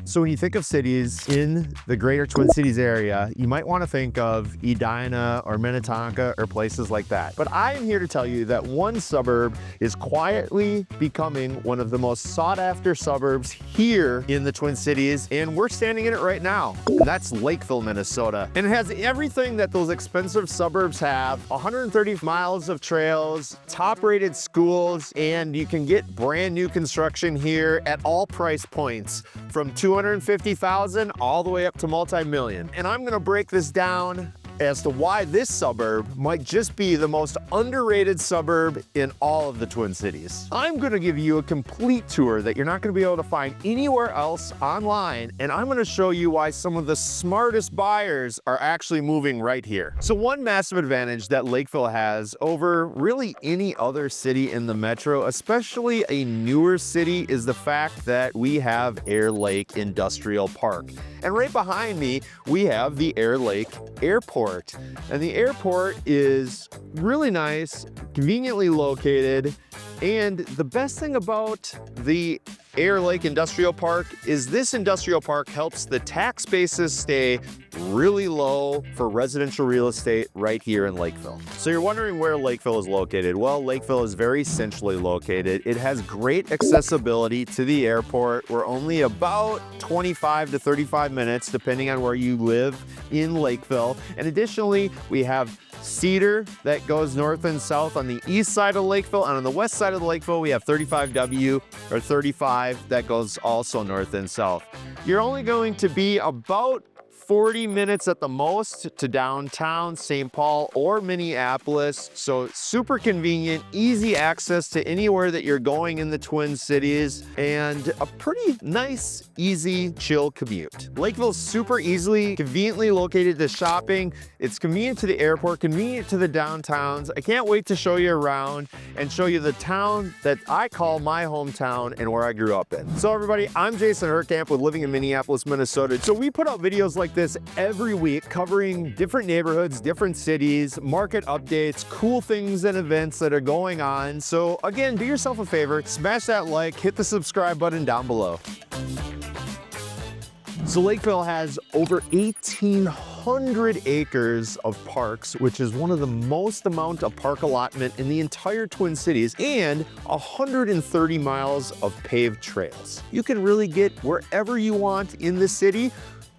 So when you think of cities in the greater Twin Cities area, you might want to think of Edina or Minnetonka or places like that. But I am here to tell you that one suburb is quietly becoming one of the most sought after suburbs here in the Twin Cities, and we're standing in it right now. And that's Lakeville, Minnesota. And it has everything that those expensive suburbs have: 130 miles of trails, top rated schools, and you can get brand new construction here at all price points, from $250,000 all the way up to multi-million. And I'm gonna break this down as to why this suburb might just be the most underrated suburb in all of the Twin Cities. I'm gonna give you a complete tour that you're not gonna be able to find anywhere else online, and I'm gonna show you why some of the smartest buyers are actually moving right here. So one massive advantage that Lakeville has over really any other city in the metro, especially a newer city, is the fact that we have Air Lake Industrial Park. And right behind me, we have the Air Lake Airport. And the airport is really nice, conveniently located, and the best thing about the Air Lake Industrial Park is this industrial park helps the tax basis stay really low for residential real estate right here in Lakeville. So you're wondering where Lakeville is located. Well, Lakeville is very centrally located. It has great accessibility to the airport. We're only about 25 to 35 minutes, depending on where you live in Lakeville. And additionally, we have Cedar that goes north and south on the east side of Lakeville, and on the west side of Lakeville, we have 35W or 35 that goes also north and south. You're only going to be about 40 minutes at the most to downtown St. Paul or Minneapolis. So super convenient, easy access to anywhere that you're going in the Twin Cities, and a pretty nice, easy, chill commute. Lakeville's super easily, conveniently located to shopping. It's convenient to the airport, convenient to the downtowns. I can't wait to show you around and show you the town that I call my hometown and where I grew up in. So everybody, I'm Jason HUERKAMP with Living in Minneapolis, Minnesota. So we put out videos like this every week covering different neighborhoods, different cities, market updates, cool things and events that are going on. So again, do yourself a favor, smash that like, hit the subscribe button down below. So Lakeville has over 1,800 acres of parks, which is one of the most amount of park allotment in the entire Twin Cities, and 130 miles of paved trails. You can really get wherever you want in the city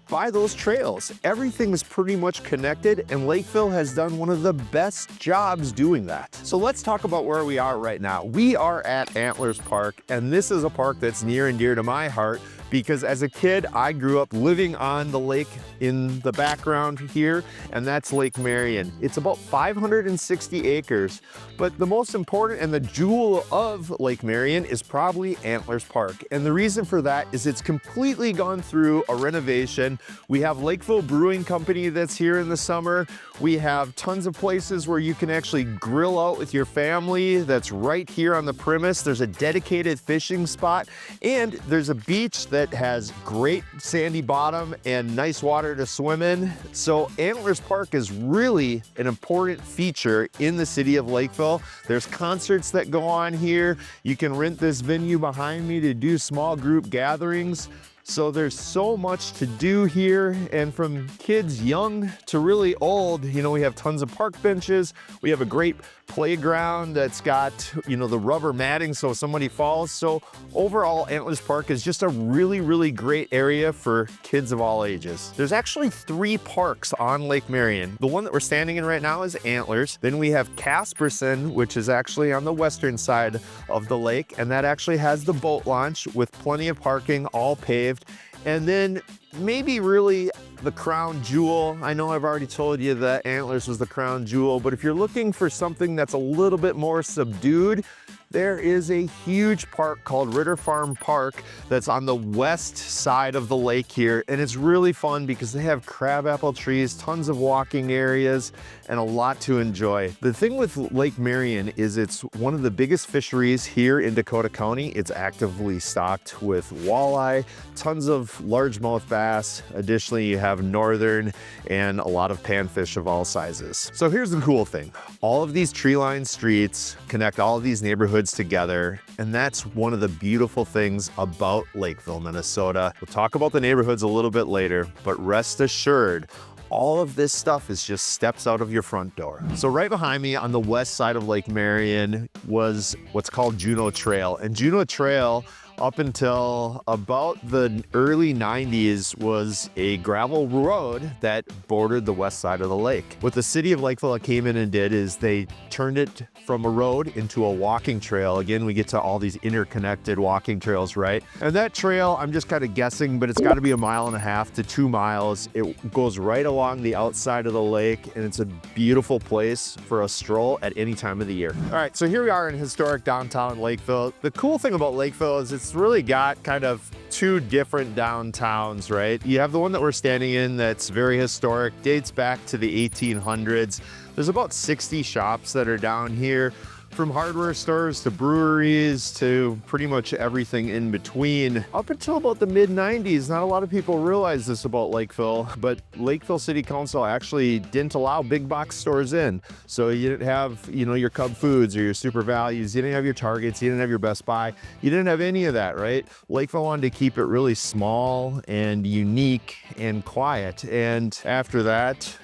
by those trails. Everything is pretty much connected, and Lakeville has done one of the best jobs doing that. So let's talk about where we are right now. We are at Antlers Park, and this is a park that's near and dear to my heart because as a kid, I grew up living on the lake in the background here, and that's Lake Marian. It's about 560 acres, but the most important and the jewel of Lake Marian is probably Antlers Park. And the reason for that is it's completely gone through a renovation. We have Lakeville Brewing Company that's here in the summer. We have tons of places where you can actually grill out with your family that's right here on the premise. There's a dedicated fishing spot, and there's a beach that has great sandy bottom and nice water to swim in. So Antlers Park is really an important feature in the city of Lakeville. There's concerts that go on here. You can rent this venue behind me to do small group gatherings. So there's so much to do here, and from kids young to really old, you know, we have tons of park benches. We have a great playground that's got, you know, the rubber matting so if somebody falls. So overall, Antlers Park is just a really, really great area for kids of all ages. There's actually 3 parks on Lake Marian. The one that we're standing in right now is Antlers. Then we have Casperson, which is actually on the western side of the lake, and that actually has the boat launch with plenty of parking, all paved. And then maybe really the crown jewel. I know I've already told you that Antlers was the crown jewel, but if you're looking for something that's a little bit more subdued, there is a huge park called Ritter Farm Park that's on the west side of the lake here, and it's really fun because they have crabapple trees, tons of walking areas, and a lot to enjoy. The thing with Lake Marian is it's one of the biggest fisheries here in Dakota County. It's actively stocked with walleye, tons of largemouth bass. Additionally, you have northern and a lot of panfish of all sizes. So here's the cool thing. All of these tree-lined streets connect all of these neighborhoods together, and that's one of the beautiful things about Lakeville, Minnesota. We'll talk about the neighborhoods a little bit later, but rest assured, all of this stuff is just steps out of your front door. So right behind me on the west side of Lake Marian was what's called Juneau Trail. And Juneau Trail, up until about the early 90s, was a gravel road that bordered the west side of the lake. What the city of Lakeville came in and did is they turned it from a road into a walking trail. Again, we get to all these interconnected walking trails, right? And that trail, I'm just kind of guessing, but it's got to be 1.5 miles to 2 miles. It goes right along the outside of the lake, and it's a beautiful place for a stroll at any time of the year. All right, so here we are in historic downtown Lakeville. The cool thing about Lakeville is it's really got kind of two different downtowns, right? You have the one that we're standing in that's very historic, dates back to the 1800s. There's about 60 shops that are down here, from hardware stores to breweries to pretty much everything in between. Up until about the mid-90s, not a lot of people realize this about Lakeville, but Lakeville City Council actually didn't allow big box stores in. So you didn't have, your Cub Foods or your Super Values, you didn't have your Targets, you didn't have your Best Buy, you didn't have any of that, right? Lakeville wanted to keep it really small and unique and quiet. And after that,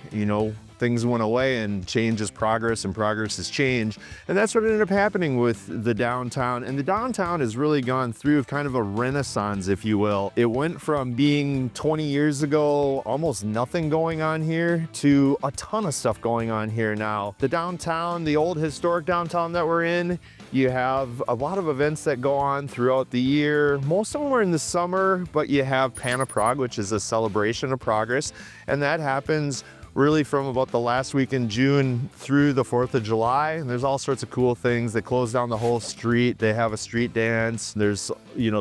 things went away, and change is progress and progress is change. And that's what ended up happening with the downtown. And the downtown has really gone through kind of a renaissance, if you will. It went from being 20 years ago, almost nothing going on here, to a ton of stuff going on here now. The downtown, the old historic downtown that we're in, you have a lot of events that go on throughout the year. Most of them are in the summer, but you have Pan of Prague, which is a celebration of progress. And that happens really from about the last week in June through the 4th of July. And there's all sorts of cool things. They close down the whole street. They have a street dance. There's,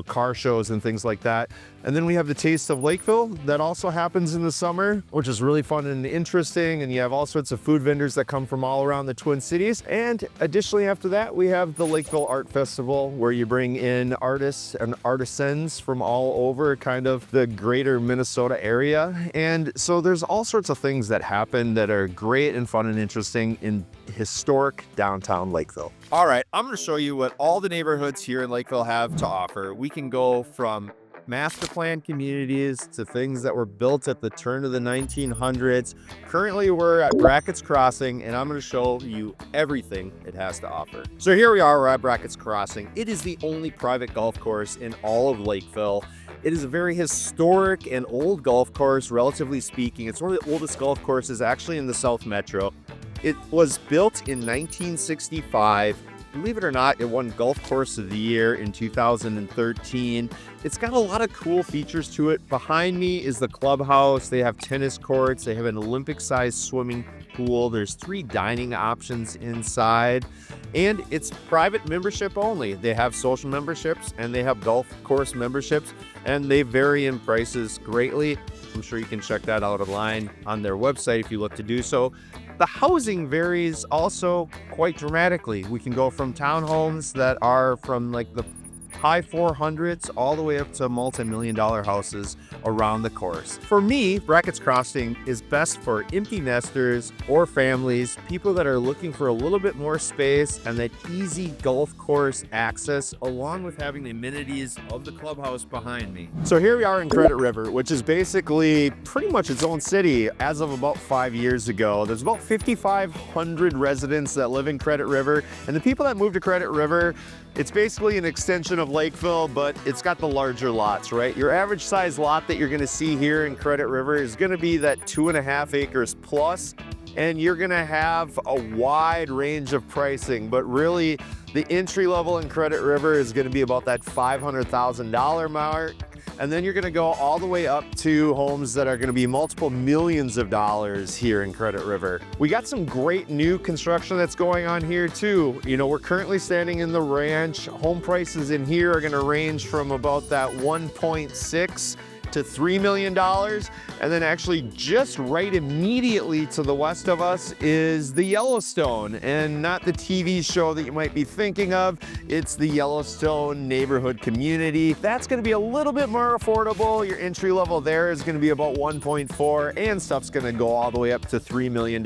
car shows and things like that. And then we have the Taste of Lakeville that also happens in the summer, which is really fun and interesting. And you have all sorts of food vendors that come from all around the Twin Cities. And additionally, after that, we have the Lakeville Art Festival, where you bring in artists and artisans from all over kind of the greater Minnesota area. And so there's all sorts of things that happen that are great and fun and interesting in historic downtown Lakeville. All right, I'm going to show you what all the neighborhoods here in Lakeville have to offer. We can go from master plan communities to things that were built at the turn of the 1900s. Currently, we're at Brackett's Crossing, and I'm going to show you everything it has to offer. So here we are, we're at Brackett's Crossing. It is the only private golf course in all of Lakeville. It is a very historic and old golf course, relatively speaking. It's one of the oldest golf courses actually in the South Metro. It was built in 1965. Believe it or not, it won Golf Course of the Year in 2013. It's got a lot of cool features to it. Behind me is the clubhouse. They have tennis courts. They have an Olympic-sized swimming pool. There's 3 dining options inside. And it's private membership only. They have social memberships and they have golf course memberships, and they vary in prices greatly. I'm sure you can check that out online on their website if you look to do so. The housing varies also quite dramatically. We can go from townhomes that are from like the high 400s all the way up to multi-million-dollar houses around the course. For me, Brackett's Crossing is best for empty nesters or families, people that are looking for a little bit more space and that easy golf course access, along with having the amenities of the clubhouse behind me. So here we are in Credit River, which is basically pretty much its own city as of about 5 years ago. There's about 5,500 residents that live in Credit River, and the people that moved to Credit River, it's basically an extension of Lakeville, but it's got the larger lots, right? Your average size lot that you're gonna see here in Credit River is gonna be that 2.5 acres plus, and you're gonna have a wide range of pricing, but really the entry level in Credit River is gonna be about that $500,000 mark. And then you're gonna go all the way up to homes that are gonna be multiple millions of dollars here in Credit River. We got some great new construction that's going on here too. You know, we're currently standing in the ranch. Home prices in here are gonna range from about that 1.6 to $3 million. And then actually just right immediately to the west of us is the Yellowstone, and not the TV show that you might be thinking of. It's the Yellowstone neighborhood community. That's gonna be a little bit more affordable. Your entry level there is gonna be about 1.4, and stuff's gonna go all the way up to $3 million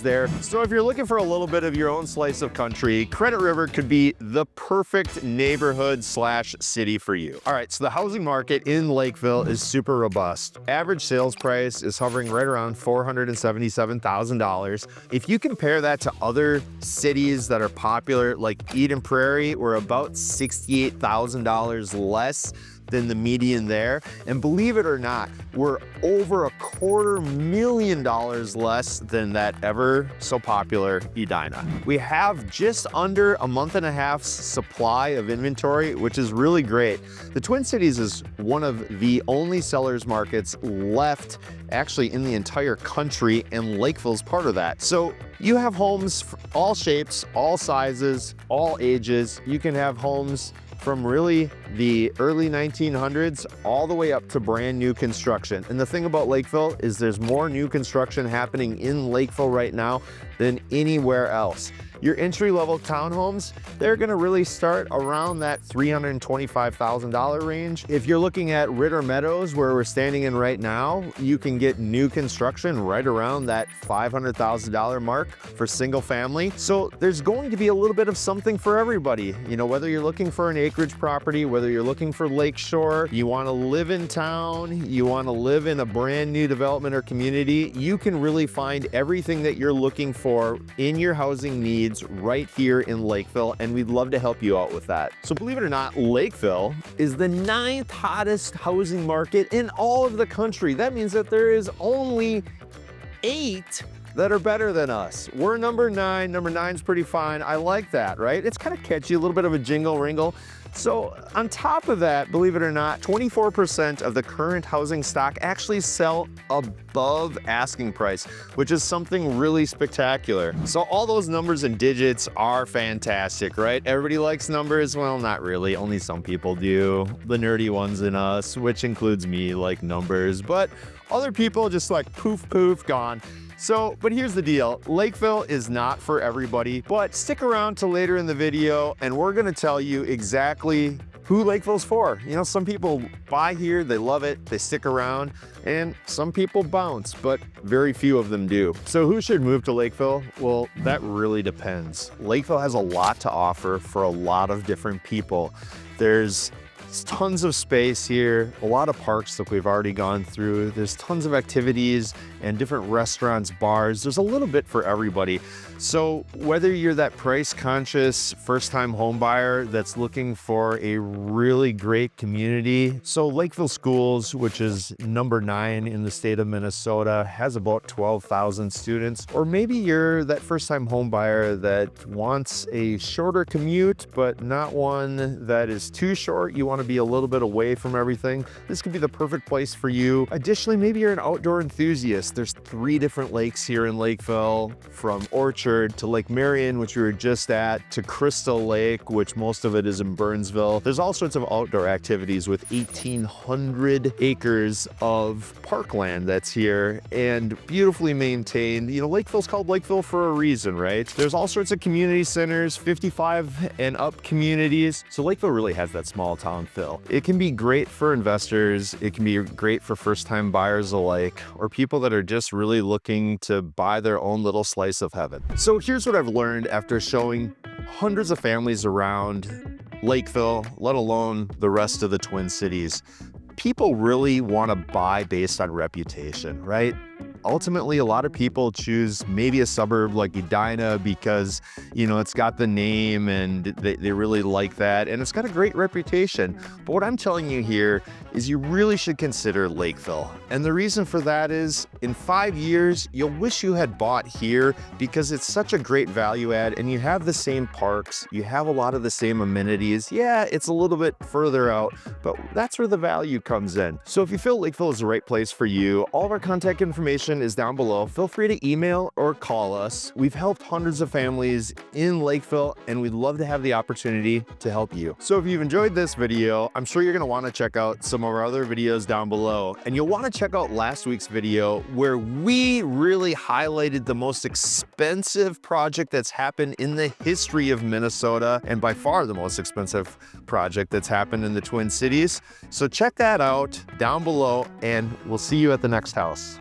there. So if you're looking for a little bit of your own slice of country, Credit River could be the perfect neighborhood slash city for you. All right, so the housing market in Lakeville is super robust. Average sales price is hovering right around $477,000. If you compare that to other cities that are popular, like Eden Prairie, we're about $68,000 less than the median there. And believe it or not, we're over $250,000 less than that ever so popular Edina. We have just under a month and a half's supply of inventory, which is really great. The Twin Cities is one of the only sellers markets left actually in the entire country, and Lakeville's part of that. So you have homes for all shapes, all sizes, all ages. You can have homes from really the early 1900s all the way up to brand new construction. And the thing about Lakeville is there's more new construction happening in Lakeville right now than anywhere else. Your entry-level townhomes, they're gonna really start around that $325,000 range. If you're looking at Ritter Meadows, where we're standing in right now, you can get new construction right around that $500,000 mark for single family. So there's going to be a little bit of something for everybody. You know, whether you're looking for an acreage property, whether you're looking for lakeshore, you wanna live in town, you wanna live in a brand new development or community, you can really find everything that you're looking for in your housing needs right here in Lakeville, and we'd love to help you out with that. So believe it or not, Lakeville is the 9th hottest housing market in all of the country. That means that there is only 8 that are better than us. We're number 9. Number 9's pretty fine. I like that, right? It's kind of catchy, a little bit of a jingle ringle. So on top of that, believe it or not, 24% of the current housing stock actually sell above asking price, which is something really spectacular. So all those numbers and digits are fantastic, right? Everybody likes numbers. Well, not really. Only some people do. The nerdy ones in us, which includes me, like numbers, but other people just like poof, poof, gone. So, but here's the deal. Lakeville is not for everybody, but stick around till later in the video and we're gonna tell you exactly who Lakeville's for. You know, some people buy here, they love it, they stick around, and some people bounce, but very few of them do. So who should move to Lakeville? Well, that really depends. Lakeville has a lot to offer for a lot of different people. There's tons of space here, a lot of parks that we've already gone through. There's tons of activities and different restaurants, bars. There's a little bit for everybody. So whether you're that price conscious first-time home buyer that's looking for a really great community. So Lakeville Schools, which is number 9 in the state of Minnesota, has about 12,000 students. Or maybe you're that first-time home buyer that wants a shorter commute, but not one that is too short. You want to be a little bit away from everything. This could be the perfect place for you. Additionally, maybe you're an outdoor enthusiast. There's 3 different lakes here in Lakeville, from Orchard to Lake Marian, which we were just at, to Crystal Lake, which most of it is in Burnsville. There's all sorts of outdoor activities with 1,800 acres of parkland that's here and beautifully maintained. You know, Lakeville's called Lakeville for a reason, right? There's all sorts of community centers, 55 and up communities. So Lakeville really has that small town feel. It can be great for investors. It can be great for first-time buyers alike, or people that are just really looking to buy their own little slice of heaven. So here's what I've learned after showing hundreds of families around Lakeville, let alone the rest of the Twin Cities. People really want to buy based on reputation, right? Ultimately, a lot of people choose maybe a suburb like Edina because, you know, it's got the name and they really like that and it's got a great reputation. But what I'm telling you here is you really should consider Lakeville. And the reason for that is in 5 years, you'll wish you had bought here because it's such a great value add and you have the same parks, you have a lot of the same amenities. Yeah, it's a little bit further out, but that's where the value comes in. So if you feel Lakeville is the right place for you, all of our contact information information is down below. Feel free to email or call us. We've helped hundreds of families in Lakeville, and we'd love to have the opportunity to help you. So if you've enjoyed this video, I'm sure you're gonna wanna check out some of our other videos down below. And you'll wanna check out last week's video where we really highlighted the most expensive project that's happened in the history of Minnesota, and by far the most expensive project that's happened in the Twin Cities. So check that out down below, and we'll see you at the next house.